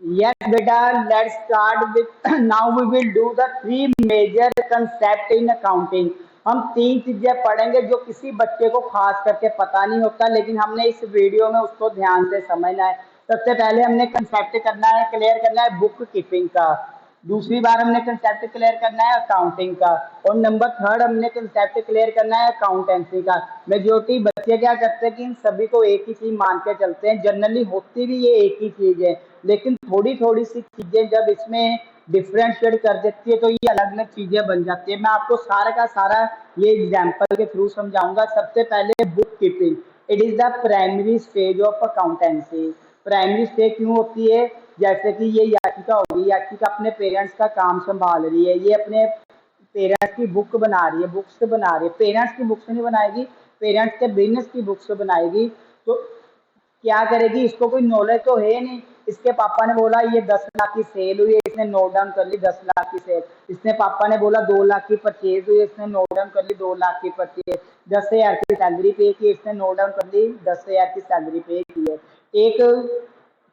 Yes, beta, let's start with now we will do the three major concept in accounting. हम तीन चीजें पढ़ेंगे जो किसी बच्चे को खास करके पता नहीं होता, लेकिन हमने इस वीडियो में उसको ध्यान से समझना है। सबसे पहले हमने कंसेप्ट करना है, क्लियर करना है बुक कीपिंग का। दूसरी बार हमने कंसेप्ट क्लियर करना है अकाउंटिंग का। और नंबर थर्ड हमने कंसेप्ट क्लियर करना है अकाउंटेंसी का। मेजोरिटी बच्चे क्या करते हैं कि इन सभी को एक ही चीज मान के चलते हैं, जनरली होती भी ये एक ही चीज है, लेकिन थोड़ी थोड़ी सी चीजें जब इसमें डिफ्रेंशिएट कर देती है तो ये अलग अलग चीजें बन जाती है। मैं आपको सारा का सारा ये एग्जाम्पल के थ्रू समझाऊंगा। सबसे पहले book keeping, it is the primary stage of accountancy. Primary stage क्यों होती है? जैसे कि ये याचिका होगी, याचिका अपने पेरेंट्स का काम संभाल रही है, ये अपने पेरेंट्स की बुक बना रही है, बुक्स बना रही है। पेरेंट्स की बुक्स नहीं बनाएगी, पेरेंट्स के बिजनेस की बुक्स बनाएगी। तो क्या करेगी? इसको कोई नॉलेज तो है नहीं। इसके पापा ने बोला ये 10 लाख की सेल हुई है, इसने नोट डाउन कर ली 10 लाख की सेल। इसने पापा ने बोला 2 लाख की परचेज हुई है, इसने नोट डाउन कर ली 2 लाख की परचेज। 10,000 की सैलरी पे की, इसने नोट डाउन कर ली 10,000 की सैलरी पे की है। एक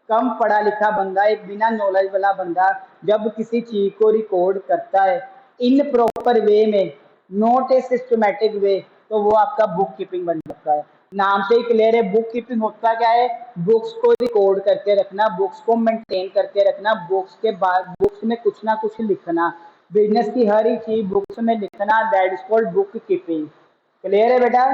कम पढ़ा लिखा बंदा, एक बिना नॉलेज वाला बंदा जब किसी चीज को रिकॉर्ड करता है इन प्रॉपर वे में, नॉट ए सिस्टमेटिक वे, तो वो आपका बुक कीपिंग बन जाता है। नाम से ही क्लियर है, बुक कीपिंग होता क्या है? बुक्स को रिकॉर्ड करके रखना, बुक्स को मेंटेन करके रखना, बुक्स के बाद बुक्स में कुछ ना कुछ लिखना, बिजनेस की हर एक चीज बुक्स में लिखना, that is called book keeping. Clear है बेटा?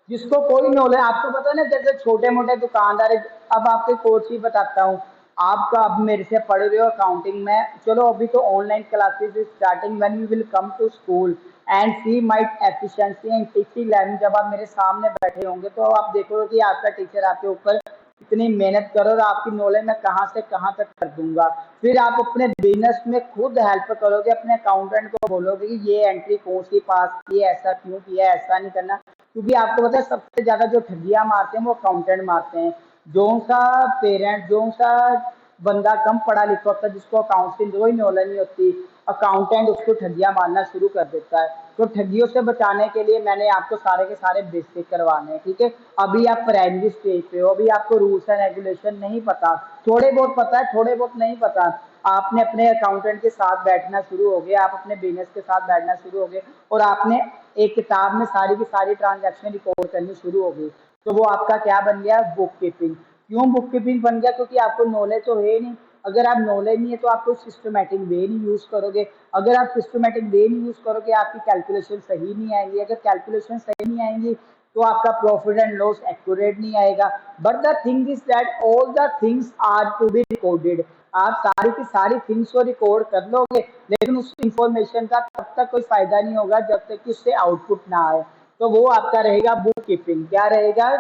जिसको कोई नॉलेज, आपको पता है ना, जैसे छोटे मोटे दुकानदार है। अब आपको एक और चीज बताता हूँ। आपका अब मेरे से पढ़ रहे हो अकाउंटिंग में, चलो अभी तो online classes starting, when you will come to school and see my efficiency and teaching learning, जब आप मेरे सामने बैठे होंगे तो आप देखोगे कि आपका टीचर आपके ऊपर इतनी मेहनत करो और आपकी नॉलेज मैं कहाँ से कहाँ तक कर दूंगा। फिर आप अपने बिजनेस में खुद हेल्प करोगे, अपने अकाउंटेंट को बोलोगे कि ये एंट्री कौन सी पास की है, ऐसा क्यों किया, ऐसा नहीं करना। क्योंकि आपको पता है सबसे ज्यादा जो ठगियां मारते हैं वो अकाउंटेंट मारते हैं। जो सा पेरेंट, जो सा बंदा कम पढ़ा लिखा होता है, जिसको अकाउंट की कोई नॉलेज नहीं होती, अकाउंटेंट उसको ठगियां मारना शुरू कर देता है। तो ठगियों से बचाने के लिए मैंने आपको सारे के सारे बेसिक करवाने हैं, ठीक है? अभी आप प्राइमरी स्टेज पे हो, अभी आपको रूल्स एंड रेगुलेशन नहीं पता, थोड़े बहुत पता है, थोड़े बहुत नहीं पता। आपने अपने अकाउंटेंट के साथ बैठना शुरू हो गए, आप अपने बिजनेस के साथ बैठना शुरू हो गए, और आपने एक किताब में सारी की सारी ट्रांजैक्शन रिकॉर्ड करनी शुरू हो गई। तो वो आपका क्या बन गया? Book keeping. क्यों बुक कीपिंग बन गया? क्योंकि आपको नॉलेज तो है नहीं। अगर आप नॉलेज नहीं है तो आप कोई सिस्टमेटिक वे नहीं यूज करोगे। अगर आप सिस्टमेटिक वे नहीं यूज करोगे, आपकी कैलकुलेशन सही नहीं आएंगी। अगर कैलकुलेशन सही नहीं आएंगी तो आपका प्रॉफिट एंड लॉस एक्यूरेट नहीं आएगा। But the thing is that all the things are to be recorded. आप सारी की सारी थिंग्स को रिकॉर्ड कर लोगे, लेकिन उस इंफॉर्मेशन का तब तक कोई फायदा नहीं होगा जब तक कि उससे आउटपुट ना आए। तो वो आपका रहेगा बुक कीपिंग। क्या रहेगा?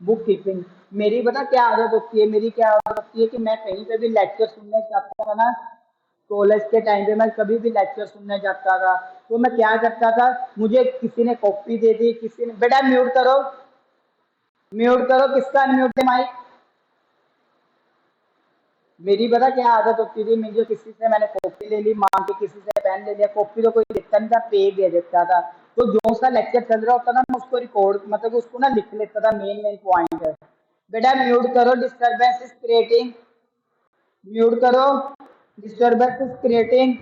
Book keeping. मेरी पता क्या आदत होती है? मेरी क्या आदत होती है कि मैं कहीं पे भी लेक्चर सुनने जाता था ना, कॉलेज के टाइम पे मैं कभी भी लेक्चर सुनने जाता था, तो मैं क्या करता था, मुझे किसी ने कॉपी दे दी, किसी ने, बेटा म्यूट करो, म्यूट करो, किसका अनम्यूट है माइक? मेरी पता क्या आदत होती थी, मुझे किसी से मैंने कॉपी ले ली मांग के, किसी से पेन ले लिया, कॉपी तो कोई देखता नहीं था, पेज दे देता था। तो जो सा लेक्चर चल रहा होता था मैं उसको रिकॉर्ड, मतलब उसको ना लिख लेता था, मेन मेन पॉइंट है। बेटा म्यूट करो, डिस्टर्बेंस इज क्रिएटिंग, म्यूट करो, डिस्टर्बेंस इज क्रिएटिंग।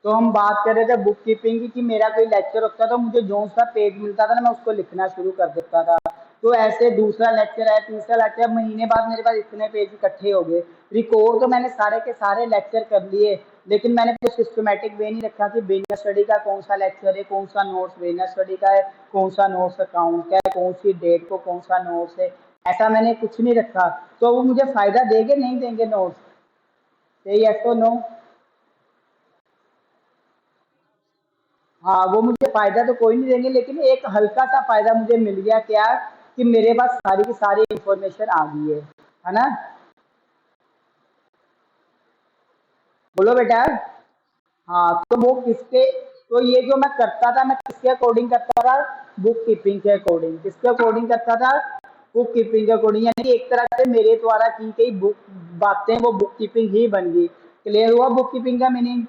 तो हम बात कर रहे थे बुक कीपिंग की, कि मेरा कोई लेक्चर होता था, मुझे जो सा पेज मिलता था ना मैं उसको लिखना शुरू कर देता था। तो ऐसे दूसरा लेक्चर है, तीसरा लेक्चर, महीने बाद मेरे पास इतने पेज इकट्ठे हो गए। रिकॉर्ड तो मैंने सारे के सारे लेक्चर कर लिए, लेकिन मैंने कोई सिस्टमेटिक वे नहीं रखा कि बिजनेस स्टडी का कौन सा लेक्चर है, कौन सा नोट्स बिजनेस स्टडी का है, कौन सा नोट्स अकाउंट का है, कौन सी डेट को कौन सा नोट्स है। ऐसा मैंने कुछ नहीं रखा। तो वो मुझे फायदा देंगे नहीं देंगे नोट्स? सही, यस तो नो? हाँ, वो मुझे फायदा तो कोई नहीं देंगे, लेकिन एक हल्का सा फायदा मुझे मिल गया। क्या? कि मेरे पास सारी की सारी इंफॉर्मेशन आ गई है ना? बोलो बेटा। हाँ, तो वो किसके, तो ये जो मैं करता था, मैं किसके अकॉर्डिंग करता था? बुक कीपिंग के अकॉर्डिंग। किसके अकॉर्डिंग करता था? बुक कीपिंग के अकॉर्डिंग। यानी कि एक तरह से मेरे द्वारा की गई बुक बातें वो बुक कीपिंग ही बन गई। क्लियर हुआ बुक कीपिंग का मीनिंग?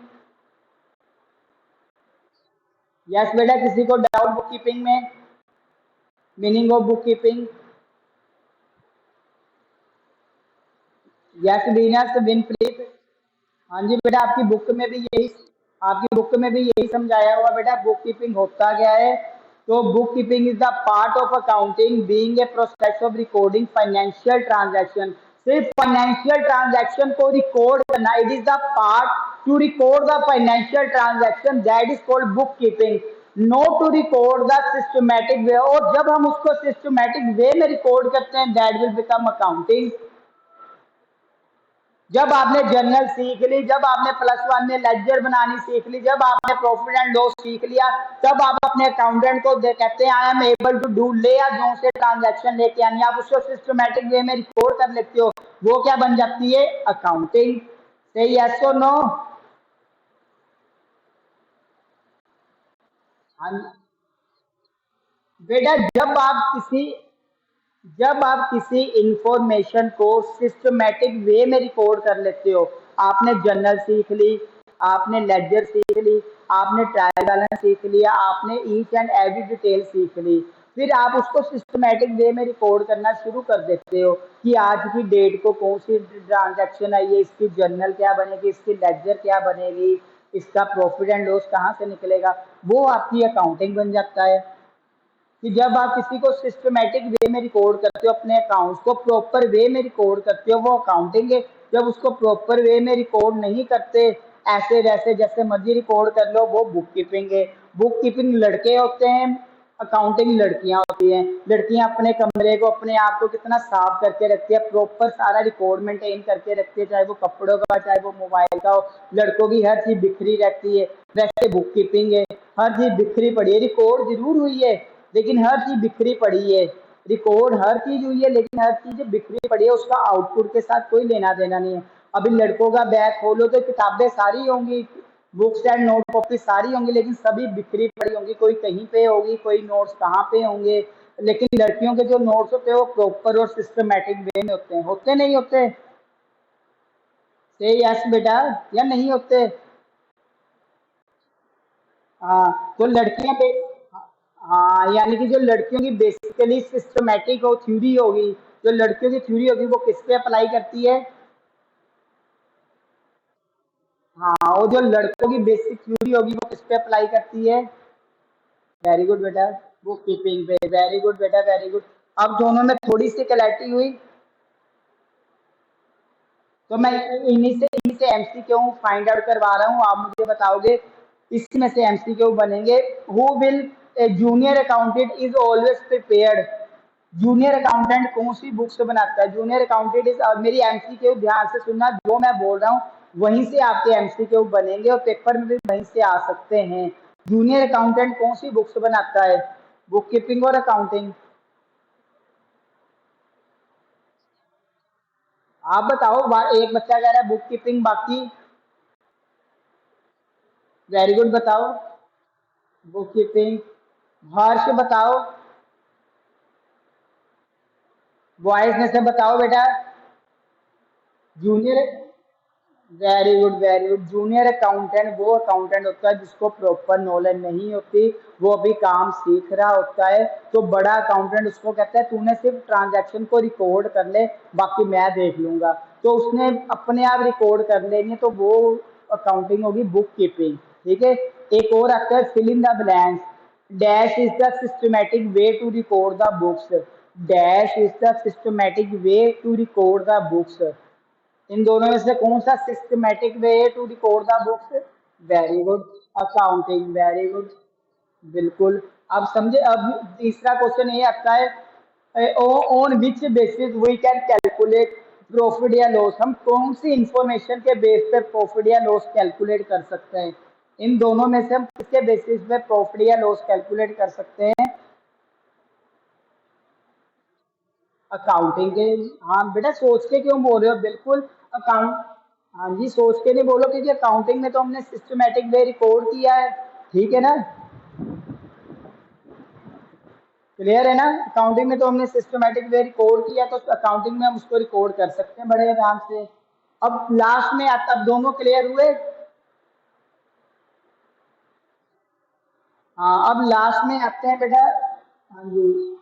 यस बेटा, किसी को डाउट बुक कीपिंग में? Meaning of book keeping. Yes Venus Vinpreet. हाँ जी बेटा, आपकी बुक में भी यही समझाया हुआ बेटा। बुक कीपिंग होता क्या है? तो book keeping is the part of accounting being a process of recording financial transaction. सिर्फ फाइनेंशियल ट्रांजैक्शन को रिकॉर्ड करना, it is the part to record the financial transaction, that is called book keeping. Not to record the systematic way, और जब हम उसको systematic way में record करते हैं दैट विल बिकम अकाउंटिंग। जब आपने जर्नल सीख ली, जब आपने +1 में लेजर बनानी सीख ली, जब आपने प्रॉफिट एंड लॉस सीख लिया, तब आप अपने अकाउंटेंट को कहते हैं I am able to do ले या जो से ट्रांजैक्शन लेके आनी, आप उसको सिस्टमैटिक वे में रिकॉर्ड कर लेते हो, वो क्या बन जाती है? अकाउंटिंग। सही, यस और नो? हाँ बेटा, जब आप किसी इंफॉर्मेशन को सिस्टमैटिक वे में रिकॉर्ड कर लेते हो, आपने जर्नल सीख ली, आपने लेजर सीख ली, आपने ट्रायल बैलेंस सीख लिया, आपने ईच एंड एवरी डिटेल सीख ली, फिर आप उसको सिस्टमैटिक वे में रिकॉर्ड करना शुरू कर देते हो कि आज की डेट को कौन सी ट्रांजैक्शन आई है, इसकी जर्नल क्या बनेगी, इसकी लेजर क्या बनेगी, इसका प्रॉफिट एंड लॉस कहाँ से निकलेगा, वो आपकी अकाउंटिंग बन जाता है। कि जब आप किसी को सिस्टमैटिक वे में रिकॉर्ड करते हो, अपने अकाउंट्स को प्रॉपर वे में रिकॉर्ड करते हो, वो अकाउंटिंग है। जब उसको प्रॉपर वे में रिकॉर्ड नहीं करते, ऐसे वैसे जैसे मर्जी रिकॉर्ड कर लो, वो बुक कीपिंग है। बुक कीपिंग लड़के होते हैं, अकाउंटिंग लड़कियां होती हैं। लड़कियां अपने कमरे को, अपने आप को कितना साफ करके रखती है, प्रॉपर सारा रिकॉर्ड मेंटेन करके रखती है, चाहे वो कपड़ों का, चाहे वो मोबाइल का हो। लड़कों की हर चीज बिखरी रहती है, वैसे बुक कीपिंग है, हर चीज बिखरी पड़ी है, रिकॉर्ड जरूर हुई है लेकिन हर चीज बिखरी पड़ी है। रिकॉर्ड हर चीज हुई है लेकिन हर चीज बिखरी पड़ी है, उसका आउटपुट के साथ कोई लेना देना नहीं है। अभी लड़कों का बैग खोलो तो किताबें सारी होंगी, बुक्स एंड नोट कॉपी सारी होंगी, लेकिन सभी बिखरी पड़ी होंगी, कोई कहीं पे होगी, कोई नोट्स कहाँ पे होंगे। लेकिन लड़कियों के जो नोट्स होते हैं वो प्रॉपर और सिस्टमेटिक वे में होते हैं, होते नहीं होते? से यस बेटा, या नहीं होते? हाँ तो लड़कियां पे, हाँ यानी कि जो लड़कियों की बेसिकली सिस्टमेटिक हो थ्योरी होगी, जो लड़कियों की थ्योरी होगी वो किस पे अप्लाई करती है? हाँ, और जो लड़कों की बेसिक थ्योरी होगी वो किस पे अप्लाई करती है? वेरी गुड बेटा, बुक कीपिंग पे। वेरी गुड बेटा, वेरी गुड। अब दोनों में थोड़ी सी क्लैरिटी हुई। तो मैं इन्हीं से एमसीक्यू फाइंड आउट करवा रहा हूँ, आप मुझे बताओगे इसमें से एमसीक्यू बनेंगे। Who will A junior accountant is always prepared. Junior accountant कौन सी बुक से बनाता है? जूनियर अकाउंटेंट इज, मेरी एमसीक्यू ध्यान से सुनना, जो मैं बोल रहा हूँ वहीं से आपके एमसीक्यू बनेंगे और पेपर में भी वहीं से आ सकते हैं। जूनियर अकाउंटेंट कौन सी बुक से बनाता है? बुक कीपिंग और अकाउंटिंग। आप बताओ, एक बच्चा कह रहा है बुक कीपिंग, बाकी? वेरी गुड, बताओ। Book keeping. हर्ष बताओ, बॉयज में से बताओ बेटा। Junior, very good very good. Junior accountant वो अकाउंटेंट होता है जिसको प्रॉपर नॉलेज नहीं होती, वो अभी काम सीख रहा होता है। तो बड़ा अकाउंटेंट उसको कहता है तूने सिर्फ ट्रांजैक्शन को रिकॉर्ड कर ले, बाकी मैं देख लूंगा। तो उसने अपने आप रिकॉर्ड कर लेनी है, तो वो अकाउंटिंग होगी बुक कीपिंग। ठीक है। एक और आता है fill in the blanks. Dash is the systematic way to record the books. Dash is the systematic way to record the books. इन दोनों में से कौन सा systematic way to record the books? Very good, accounting. Very good, बिल्कुल। अब समझे? अब तीसरा क्वेश्चन ये आता है, on which basis we can calculate profit या लॉस। हम कौन सी इंफॉर्मेशन के बेस पे प्रॉफिट या लॉस कैलकुलेट कर सकते हैं? इन दोनों में से हम किसके बेसिस पे प्रॉफिट या लॉस कैलकुलेट कर सकते हैं? अकाउंटिंग के। हाँ बेटा, सोच के क्यों बोल रहे हो? बिल्कुल अकाउंट, हाँ जी, सोच के नहीं बोलो, क्योंकि अकाउंटिंग में तो हमने सिस्टमेटिक वे रिकॉर्ड किया है। ठीक है ना? क्लियर है ना? अकाउंटिंग में तो हमने सिस्टमेटिक वे रिकॉर्ड किया, तो अकाउंटिंग में हम उसको रिकॉर्ड कर सकते हैं बड़े आराम से। अब लास्ट में आता, अब दोनों क्लियर हुए? हाँ, अब लास्ट में आते हैं बेटा। हाँ जी,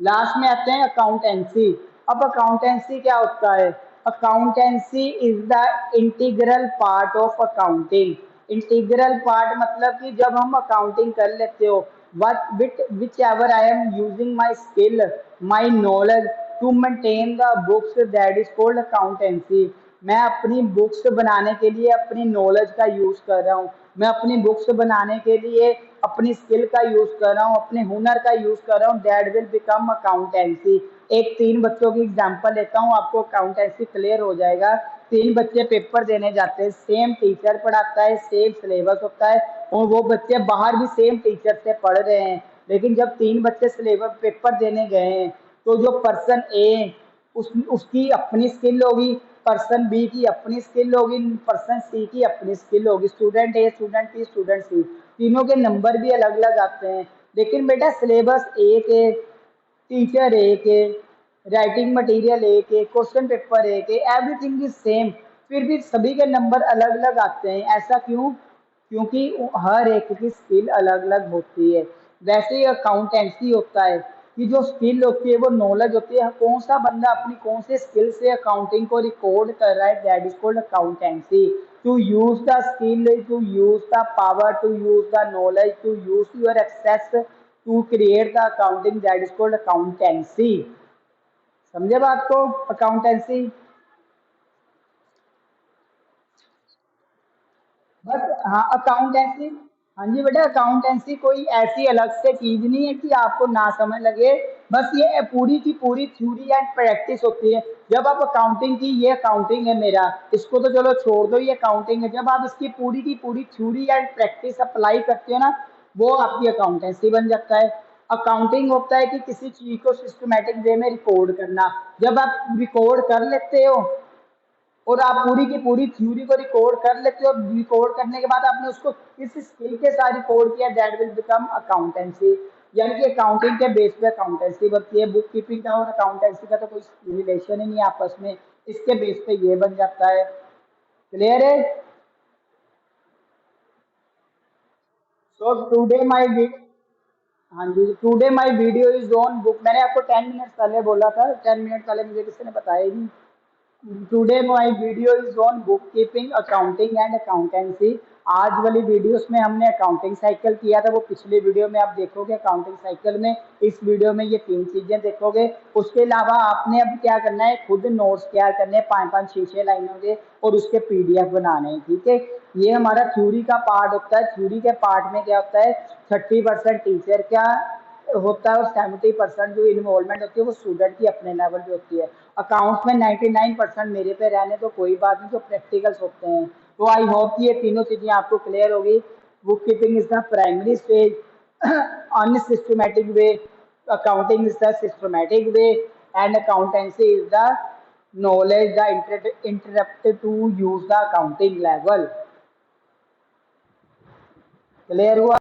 लास्ट में आते हैं अकाउंटेंसी। अब अकाउंटेंसी क्या होता है? Accountancy is the integral part of accounting. Integral part मतलब कि जब हम अकाउंटिंग कर लेते हो, what whichever I am using my skill, my knowledge to maintain the books, that is called accountancy. मैं अपनी बुक्स बनाने के लिए अपनी नॉलेज का यूज कर रहा हूँ, मैं अपनी बुक्स बनाने के लिए अपनी स्किल का यूज कर रहा हूँ, अपने हुनर का यूज कर रहा हूँ, दैट विल बिकम अकाउंटेंसी। एक तीन बच्चों की एग्जांपल लेता हूँ, आपको अकाउंटेंसी क्लियर हो जाएगा। तीन बच्चे पेपर देने जाते हैं, सेम टीचर पढ़ाता है, सेम सिलेबस होता है, और वो बच्चे बाहर भी सेम टीचर से पढ़ रहे हैं। लेकिन जब तीन बच्चे सिलेबस पेपर देने गए हैं, तो जो पर्सन ए उसकी अपनी स्किल होगी, पर्सन बी की अपनी स्किल होगी, पर्सन सी की अपनी स्किल होगी, स्टूडेंट ए, स्टूडेंट बी, स्टूडेंट सी, तीनों के नंबर भी अलग अलग आते हैं। लेकिन बेटा सिलेबस एक है, टीचर एक है, राइटिंग मटेरियल एक है, क्वेश्चन पेपर एक है, एवरीथिंग इज सेम, फिर भी सभी के नंबर अलग अलग आते हैं। ऐसा क्यों? क्योंकि हर एक की स्किल अलग अलग होती है। वैसे ही अकाउंटेंसी होता है कि जो स्किल होती है, वो नॉलेज होती है, कौन सा बंदा अपनी कौन से स्किल से अकाउंटिंग को रिकॉर्ड कर रहा है, that is called accountancy. To use the skill, to use the power, to use the knowledge, to use your access to create the accounting, that is called accountancy. समझे बात को? Accountancy बस, हाँ accountancy, हाँ जी बेटा, अकाउंटेंसी कोई ऐसी अलग से चीज नहीं है कि आपको ना समझ लगे। बस ये पूरी की पूरी थ्योरी एंड प्रैक्टिस होती है। जब आप अकाउंटिंग की, ये अकाउंटिंग है मेरा, इसको तो चलो छोड़ दो, ये अकाउंटिंग है, जब आप इसकी पूरी की पूरी थ्योरी एंड प्रैक्टिस अप्लाई करते हो ना, वो आपकी अकाउंटेंसी बन जाता है। अकाउंटिंग होता है कि किसी चीज को सिस्टमेटिक वे में रिकॉर्ड करना। जब आप रिकॉर्ड कर लेते हो, और आप पूरी की पूरी थ्योरी को रिकॉर्ड कर लेते हो, रिकॉर्ड करने के बाद आपने उसको किस स्किल के साथ रिकॉर्ड किया, दैट विल बिकम अकाउंटेंसी। यानी कि अकाउंटिंग के बेस पे अकाउंटेंसी बनती है। बुक कीपिंग का और अकाउंटेंसी का तो कोई रिलेशन ही नहीं है आपस में, इसके बेस पे ये बन जाता है। क्लियर है? सो टुडे माय, हाँ जी, today my video is on book. मैंने आपको 10 मिनट पहले बोला था, 10 मिनट पहले मुझे किसी ने बताया ही नहीं। Today my video is on book keeping, accounting and accountancy. आज वाली वीडियोस में हमने अकाउंटिंग साइकिल किया था, वो पिछली वीडियो में आप देखोगे अकाउंटिंग साइकिल में। इस वीडियो में ये तीन चीजें देखोगे। उसके अलावा आपने अब क्या करना है, खुद नोट्स तैयार करने हैं, 5-5 6-6 लाइनों के, और उसके पीडीएफ बनाने हैं, ठीक है। ये हमारा थ्योरी का पार्ट होता है। थ्योरी के पार्ट में क्या होता है, 30% टीचर का होता है, और 70% जो इन्वॉल्वमेंट होती है वो स्टूडेंट की अपने लेवल पे होती है। अकाउंट्स में 99% मेरे पे रहने तो कोई बात नहीं, जो प्रैक्टिकल्स होते हैं। तो आई होप कि ये तीनों चीजें आपको क्लियर होगी। Book keeping is the primary stage, unsystematic way, accounting is the systematic way, and accountancy is the knowledge, the interrupt to use the accounting level। Clear हुआ?